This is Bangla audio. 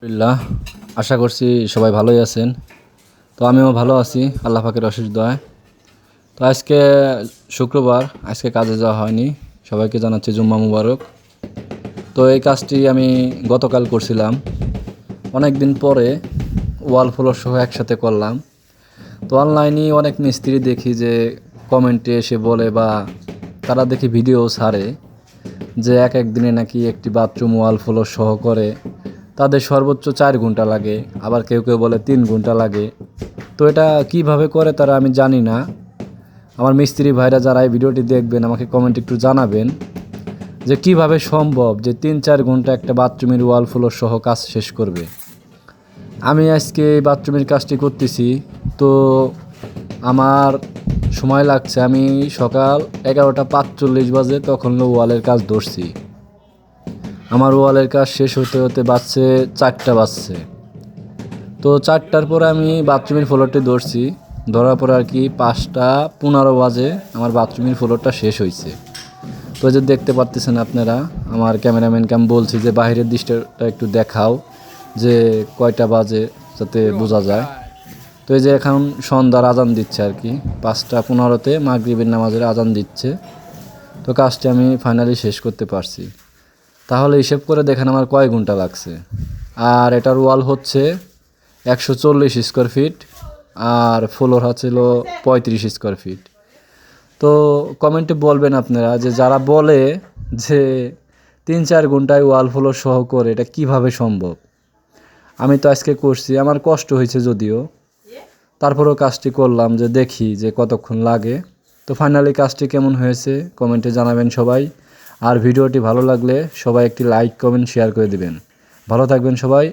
আলহামদুলিল্লাহ, আশা করছি সবাই ভালোই আছেন। তো আমিও ভালো আছি আল্লাহ পাকের অশেষ দয়ায়। তো আজকে শুক্রবার, আজকে কাজে যাওয়া হয়নি। সবাইকে জানাচ্ছি জুম্মা মুবারক। তো এই কাজটি আমি গতকাল করছিলাম, অনেক দিন পরে ওয়াল ফ্লোর সহ একসাথে করলাম। তো অনলাইনে অনেক মিস্ত্রি দেখি যে কমেন্টে এসে বলে বা তারা দেখি ভিডিও ছাড়ে যে এক এক দিনে নাকি একটি বাথরুম ওয়াল ফ্লোর সহ করে তাদের সর্বোচ্চ 4 ঘন্টা লাগে, আবার কেউ কেউ বলে 3 ঘন্টা লাগে। তো এটা কিভাবে করে তারা আমি জানি না। আমার মিস্ত্রি ভাইরা যারা এই ভিডিওটি দেখবেন আমাকে কমেন্টে একটু জানাবেন যে কিভাবে সম্ভব যে 3-4 ঘন্টা একটা বাথরুমের ওয়াল ফ্লোর সহ কাজ শেষ করবে। আমি আজকে এই বাথরুমের কাজটি করতেছি, তো আমার সময় লাগছে। আমি সকাল 11:45 বাজে তখন ওয়ালের কাজ ধরছি। আমার ওয়ালের কাজ শেষ হতে হতে বাজছে 4টা বাজছে। তো 4টার পরে আমি বাথরুমের ফ্লোরটি ধরছি, ধরার পরে আর কি 5টা 15 বাজে আমার বাথরুমের ফ্লোরটা শেষ হয়েছে। তো যে দেখতে পাচ্ছেন আপনারা, আমার ক্যামেরাম্যানকে আমি বলছি যে বাইরের দৃশ্যটা একটু দেখাও যে কয়টা বাজে, যাতে বোঝা যায়। তো এই যে এখন সন্ধ্যার আজান দিচ্ছে আর কি, 5টা 15-তে মাগরিবের নামাজের আজান দিচ্ছে। তো কাজটি আমি ফাইনালি শেষ করতে পারছি। তাহলে হিসেব করে দেখেন আমার কয় ঘন্টা লাগছে। আর এটার ওয়াল হচ্ছে 140 স্কোয়ার ফিট, আর ফ্লোর হচ্ছিল 35 স্কোয়ার ফিট। তো কমেন্টে বলবেন আপনারা যে যারা বলে যে 3-4 ঘন্টায় ওয়াল ফ্লোর সহ করে, এটা কিভাবে সম্ভব। আমি তো আজকে করছি, আমার কষ্ট হয়েছে যদিও, তারপরেও কাজটি করলাম যে দেখি যে কতক্ষণ লাগে। তো ফাইনালি কাজটি কেমন হয়েছে কমেন্টে জানাবেন সবাই। আর ভিডিওটি ভালো লাগলে সবাই একটি লাইক কমেন্ট শেয়ার করে দিবেন। ভালো থাকবেন সবাই।